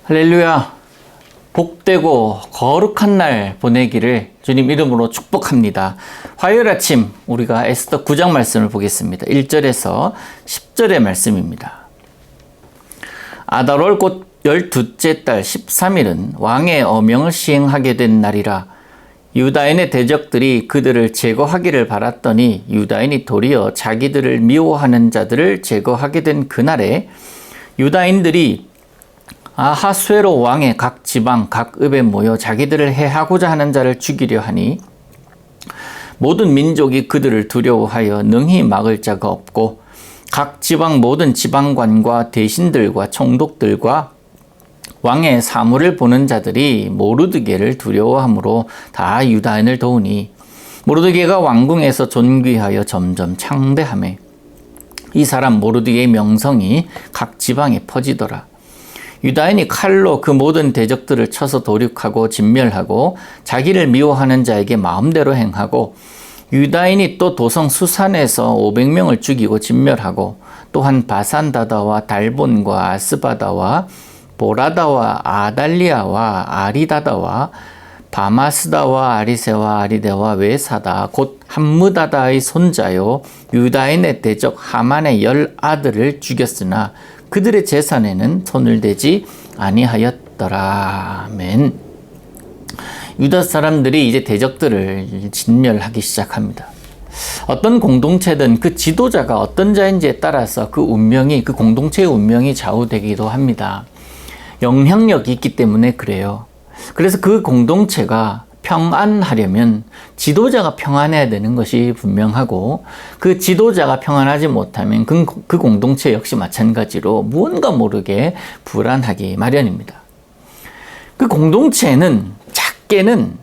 할렐루야. 복되고 거룩한 날 보내기를 주님 이름으로 축복합니다. 화요일 아침 우리가 에스더 9장 말씀을 보겠습니다. 1절에서 10절의 말씀입니다. 아달월 곧 12째 달 13일은 왕의 어명을 시행하게 된 날이라. 유다인의 대적들이 그들을 제거하기를 바랐더니 유다인이 도리어 자기들을 미워하는 자들을 제거하게 된 그날에 유다인들이 아하수에로 왕의 각 지방 각 읍에 모여 자기들을 해하고자 하는 자를 죽이려 하니 모든 민족이 그들을 두려워하여 능히 막을 자가 없고 각 지방 모든 지방관과 대신들과 총독들과 왕의 사물을 보는 자들이 모르드게를 두려워하므로 다 유다인을 도우니 모르드게가 왕궁에서 존귀하여 점점 창대하매 이 사람 모르드게의 명성이 각 지방에 퍼지더라. 유다인이 칼로 그 모든 대적들을 쳐서 도륙하고 진멸하고 자기를 미워하는 자에게 마음대로 행하고 유다인이 또 도성 수산에서 500명을 죽이고 진멸하고 또한 바산다다와 달본과 아스바다와 보라다와 아달리아와 아리다다와 바마스다와 아리세와 아리데와 외사다 곧 함무다다의 손자요 유다인의 대적 하만의 10아들을 죽였으나 그들의 재산에는 손을 대지 아니하였더라. 아멘. 유다 사람들이 이제 대적들을 진멸하기 시작합니다. 어떤 공동체든 그 지도자가 어떤 자인지에 따라서 그 운명이, 그 공동체의 운명이 좌우되기도 합니다. 영향력이 있기 때문에 그래요. 그래서 그 공동체가 평안하려면 지도자가 평안해야 되는 것이 분명하고 그 지도자가 평안하지 못하면 그 공동체 역시 마찬가지로 무언가 모르게 불안하기 마련입니다. 그 공동체는 작게는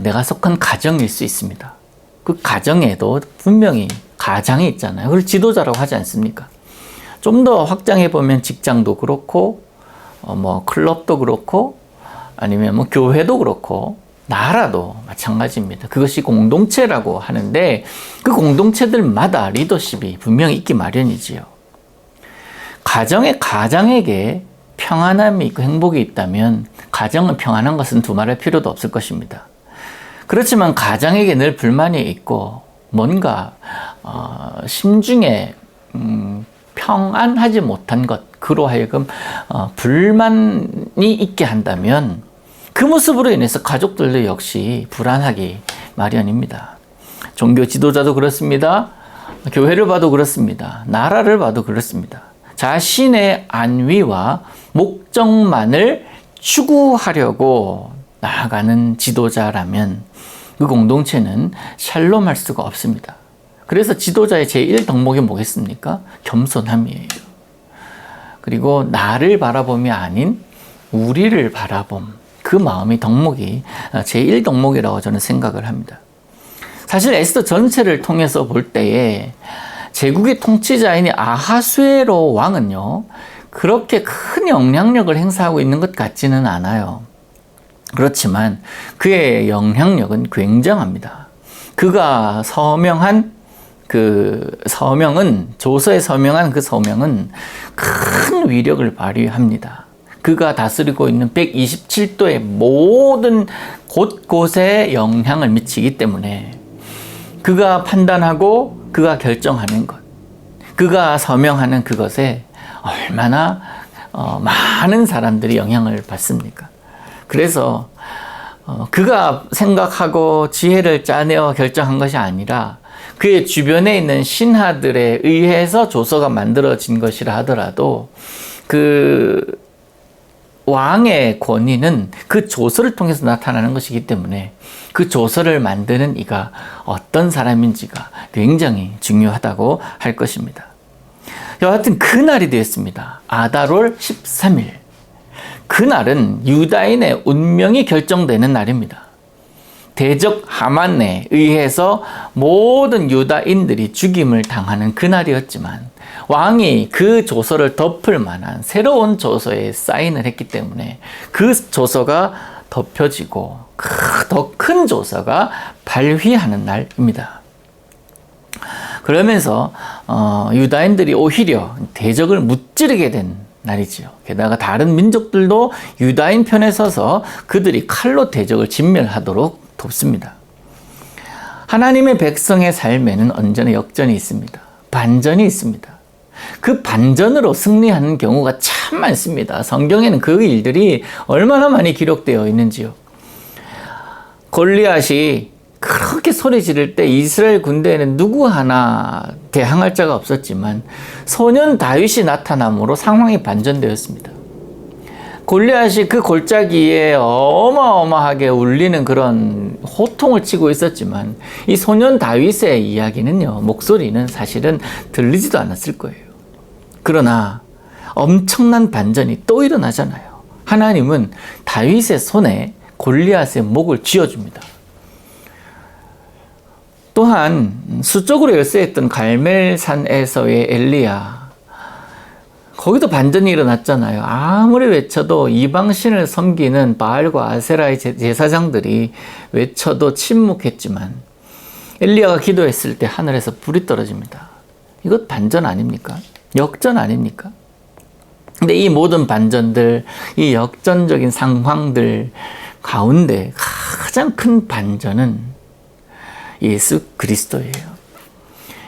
내가 속한 가정일 수 있습니다. 그 가정에도 분명히 가장이 있잖아요. 그걸 지도자라고 하지 않습니까? 좀 더 확장해 보면 직장도 그렇고 클럽도 그렇고 아니면 교회도 그렇고 나라도 마찬가지입니다. 그것이 공동체라고 하는데 그 공동체들마다 리더십이 분명히 있기 마련이지요. 가장에게 평안함이 있고 행복이 있다면 가정은 평안한 것은 두말할 필요도 없을 것입니다. 그렇지만 가장에게 늘 불만이 있고 뭔가 심중에 평안하지 못한 것, 그로 하여금 불만이 있게 한다면 그 모습으로 인해서 가족들도 역시 불안하기 마련입니다. 종교 지도자도 그렇습니다. 교회를 봐도 그렇습니다. 나라를 봐도 그렇습니다. 자신의 안위와 목적만을 추구하려고 나아가는 지도자라면 그 공동체는 샬롬할 수가 없습니다. 그래서 지도자의 제1덕목이 뭐겠습니까? 겸손함이에요. 그리고 나를 바라봄이 아닌 우리를 바라봄. 그 마음이 덕목이 제1덕목이라고 저는 생각을 합니다. 사실 에스더 전체를 통해서 볼 때에 제국의 통치자인 아하수에로 왕은요 그렇게 큰 영향력을 행사하고 있는 것 같지는 않아요. 그렇지만 그의 영향력은 굉장합니다. 그가 서명한 조서에 서명한 그 서명은 큰 위력을 발휘합니다. 그가 다스리고 있는 127도의 모든 곳곳에 영향을 미치기 때문에 그가 판단하고 그가 결정하는 것, 그가 서명하는 그것에 얼마나 많은 사람들이 영향을 받습니까? 그래서 그가 생각하고 지혜를 짜내어 결정한 것이 아니라 그의 주변에 있는 신하들에 의해서 조서가 만들어진 것이라 하더라도 그 왕의 권위는 그 조서를 통해서 나타나는 것이기 때문에 그 조서를 만드는 이가 어떤 사람인지가 굉장히 중요하다고 할 것입니다. 여하튼 그날이 되었습니다. 아달월 13일. 그날은 유다인의 운명이 결정되는 날입니다. 대적 하만에 의해서 모든 유다인들이 죽임을 당하는 그날이었지만 왕이 그 조서를 덮을 만한 새로운 조서에 사인을 했기 때문에 그 조서가 덮여지고 더 큰 조서가 발휘하는 날입니다. 그러면서 유다인들이 오히려 대적을 무찌르게 된 날이지요. 게다가 다른 민족들도 유다인 편에 서서 그들이 칼로 대적을 진멸하도록 돕습니다. 하나님의 백성의 삶에는 언제나 역전이 있습니다. 반전이 있습니다. 그 반전으로 승리하는 경우가 참 많습니다. 성경에는 그 일들이 얼마나 많이 기록되어 있는지요. 골리앗이 그렇게 소리 지를 때 이스라엘 군대에는 누구 하나 대항할 자가 없었지만 소년 다윗이 나타남으로 상황이 반전되었습니다. 골리앗이 그 골짜기에 어마어마하게 울리는 그런 호통을 치고 있었지만 이 소년 다윗의 이야기는요, 목소리는 사실은 들리지도 않았을 거예요. 그러나 엄청난 반전이 또 일어나잖아요. 하나님은 다윗의 손에 골리앗의 목을 쥐어줍니다. 또한 수적으로 열세했던 갈멜산에서의 엘리야, 거기도 반전이 일어났잖아요. 아무리 외쳐도 이방신을 섬기는 바알과 아세라의 제사장들이 외쳐도 침묵했지만 엘리야가 기도했을 때 하늘에서 불이 떨어집니다. 이것 반전 아닙니까? 역전 아닙니까? 근데 이 모든 반전들, 이 역전적인 상황들 가운데 가장 큰 반전은 예수 그리스도예요.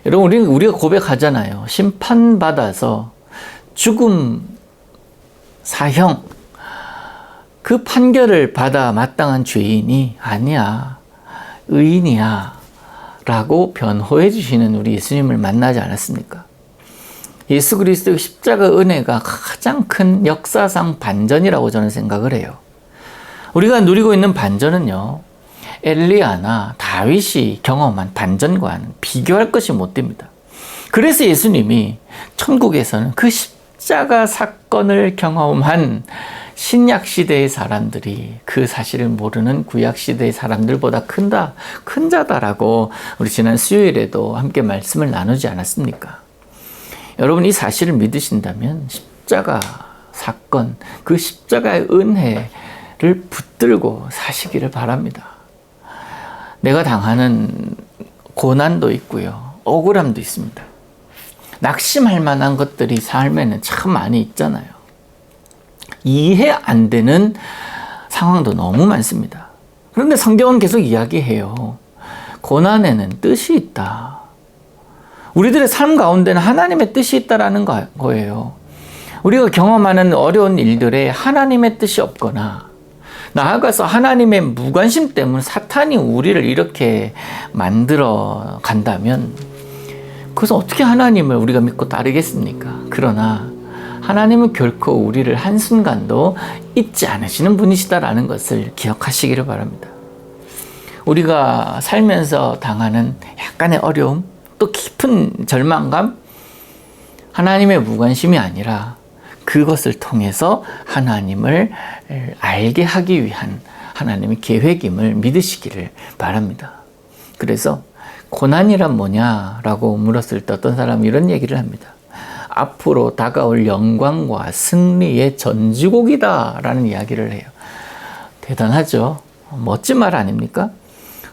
여러분, 우리가 고백하잖아요. 심판받아서 죽음, 사형, 그 판결을 받아 마땅한 죄인이 아니야, 의인이야 라고 변호해 주시는 우리 예수님을 만나지 않았습니까? 예수 그리스도의 십자가 은혜가 가장 큰 역사상 반전이라고 저는 생각을 해요. 우리가 누리고 있는 반전은요, 엘리야나 다윗이 경험한 반전과는 비교할 것이 못 됩니다. 그래서 예수님이 천국에서는 그 십자가 사건을 경험한 신약 시대의 사람들이 그 사실을 모르는 구약 시대의 사람들보다 큰 자다라고 우리 지난 수요일에도 함께 말씀을 나누지 않았습니까? 여러분, 이 사실을 믿으신다면 십자가 사건, 그 십자가의 은혜를 붙들고 사시기를 바랍니다. 내가 당하는 고난도 있고요, 억울함도 있습니다. 낙심할 만한 것들이 삶에는 참 많이 있잖아요. 이해 안 되는 상황도 너무 많습니다. 그런데 성경은 계속 이야기해요. 고난에는 뜻이 있다. 우리들의 삶 가운데는 하나님의 뜻이 있다라는 거예요. 우리가 경험하는 어려운 일들에 하나님의 뜻이 없거나 나아가서 하나님의 무관심 때문에 사탄이 우리를 이렇게 만들어 간다면 그래서 어떻게 하나님을 우리가 믿고 따르겠습니까? 그러나 하나님은 결코 우리를 한순간도 잊지 않으시는 분이시다라는 것을 기억하시기를 바랍니다. 우리가 살면서 당하는 약간의 어려움, 또 깊은 절망감, 하나님의 무관심이 아니라 그것을 통해서 하나님을 알게 하기 위한 하나님의 계획임을 믿으시기를 바랍니다. 그래서 고난이란 뭐냐라고 물었을 때 어떤 사람이 이런 얘기를 합니다. 앞으로 다가올 영광과 승리의 전주곡이다라는 이야기를 해요. 대단하죠? 멋진 말 아닙니까?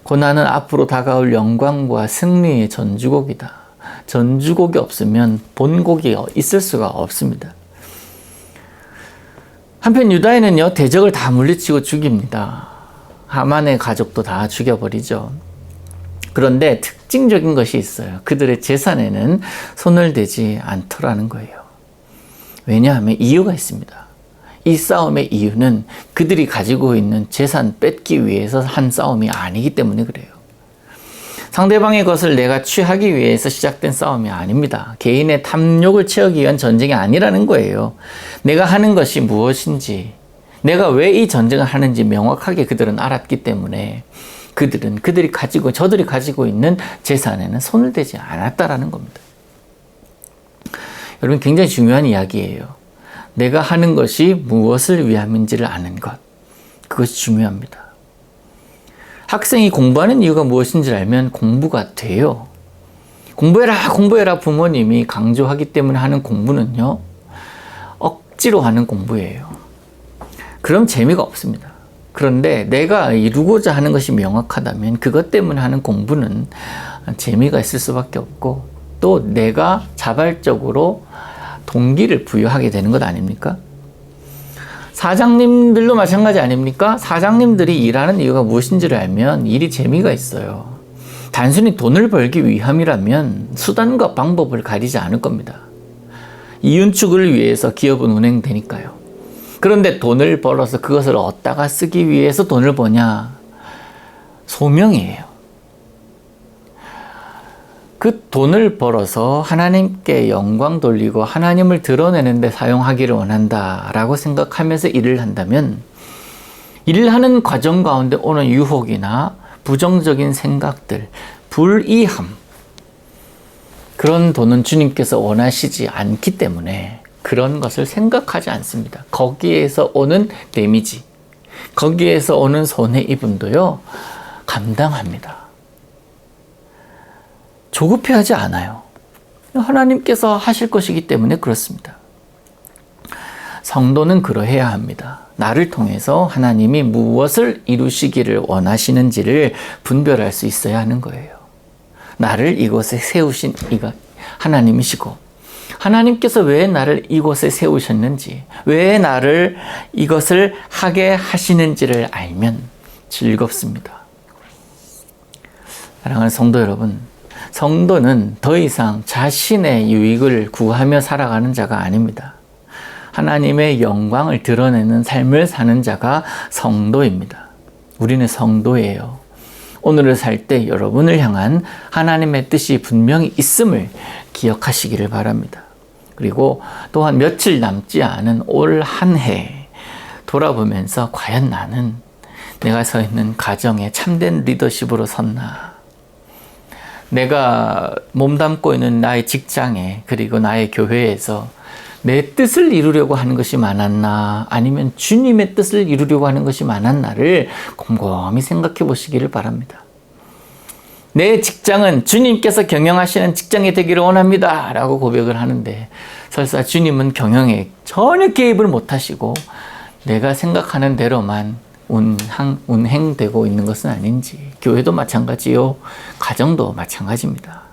고난은 앞으로 다가올 영광과 승리의 전주곡이다. 전주곡이 없으면 본곡이 있을 수가 없습니다. 한편 유다인은요, 대적을 다 물리치고 죽입니다. 하만의 가족도 다 죽여버리죠. 그런데 특징적인 것이 있어요. 그들의 재산에는 손을 대지 않더라는 거예요. 왜냐하면 이유가 있습니다. 이 싸움의 이유는 그들이 가지고 있는 재산 뺏기 위해서 한 싸움이 아니기 때문에 그래요. 상대방의 것을 내가 취하기 위해서 시작된 싸움이 아닙니다. 개인의 탐욕을 채우기 위한 전쟁이 아니라는 거예요. 내가 하는 것이 무엇인지, 내가 왜 이 전쟁을 하는지 명확하게 그들은 알았기 때문에 저들이 가지고 있는 재산에는 손을 대지 않았다라는 겁니다. 여러분, 굉장히 중요한 이야기예요. 내가 하는 것이 무엇을 위함인지를 아는 것, 그것이 중요합니다. 학생이 공부하는 이유가 무엇인지를 알면 공부가 돼요. 공부해라 부모님이 강조하기 때문에 하는 공부는요, 억지로 하는 공부예요. 그럼 재미가 없습니다. 그런데 내가 이루고자 하는 것이 명확하다면 그것 때문에 하는 공부는 재미가 있을 수밖에 없고, 또 내가 자발적으로 동기를 부여하게 되는 것 아닙니까? 사장님들도 마찬가지 아닙니까? 사장님들이 일하는 이유가 무엇인지를 알면 일이 재미가 있어요. 단순히 돈을 벌기 위함이라면 수단과 방법을 가리지 않을 겁니다. 이윤축을 위해서 기업은 운행되니까요. 그런데 돈을 벌어서 그것을 얻다가 쓰기 위해서 돈을 버냐? 소명이에요. 그 돈을 벌어서 하나님께 영광 돌리고 하나님을 드러내는 데 사용하기를 원한다라고 생각하면서 일을 한다면, 일을 하는 과정 가운데 오는 유혹이나 부정적인 생각들, 불이함, 그런 돈은 주님께서 원하시지 않기 때문에 그런 것을 생각하지 않습니다. 거기에서 오는 데미지, 거기에서 오는 손해입음도요, 감당합니다. 조급해하지 않아요. 하나님께서 하실 것이기 때문에 그렇습니다. 성도는 그러해야 합니다. 나를 통해서 하나님이 무엇을 이루시기를 원하시는지를 분별할 수 있어야 하는 거예요. 나를 이곳에 세우신 이가 하나님이시고, 하나님께서 왜 나를 이곳에 세우셨는지, 왜 나를 이것을 하게 하시는지를 알면 즐겁습니다. 사랑하는 성도 여러분, 성도는 더 이상 자신의 유익을 구하며 살아가는 자가 아닙니다. 하나님의 영광을 드러내는 삶을 사는 자가 성도입니다. 우리는 성도예요. 오늘을 살 때 여러분을 향한 하나님의 뜻이 분명히 있음을 기억하시기를 바랍니다. 그리고 또한 며칠 남지 않은 올 한 해 돌아보면서 과연 나는 내가 서 있는 가정에 참된 리더십으로 섰나? 내가 몸담고 있는 나의 직장에, 그리고 나의 교회에서 내 뜻을 이루려고 하는 것이 많았나, 아니면 주님의 뜻을 이루려고 하는 것이 많았나를 곰곰이 생각해 보시기를 바랍니다. 내 직장은 주님께서 경영하시는 직장이 되기를 원합니다 라고 고백을 하는데, 설사 주님은 경영에 전혀 개입을 못하시고 내가 생각하는 대로만 운행되고 있는 것은 아닌지, 교회도 마찬가지요, 가정도 마찬가지입니다.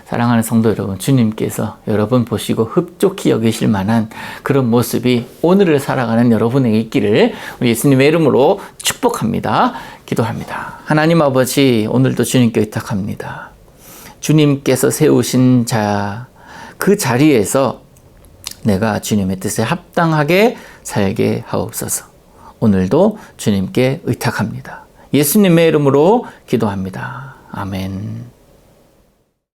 사랑하는 성도 여러분, 주님께서 여러분 보시고 흡족히 여기실 만한 그런 모습이 오늘을 살아가는 여러분에게 있기를 우리 예수님의 이름으로 축복합니다. 기도합니다. 하나님 아버지, 오늘도 주님께 의탁합니다. 주님께서 세우신 자, 그 자리에서 내가 주님의 뜻에 합당하게 살게 하옵소서. 오늘도 주님께 의탁합니다. 예수님의 이름으로 기도합니다. 아멘.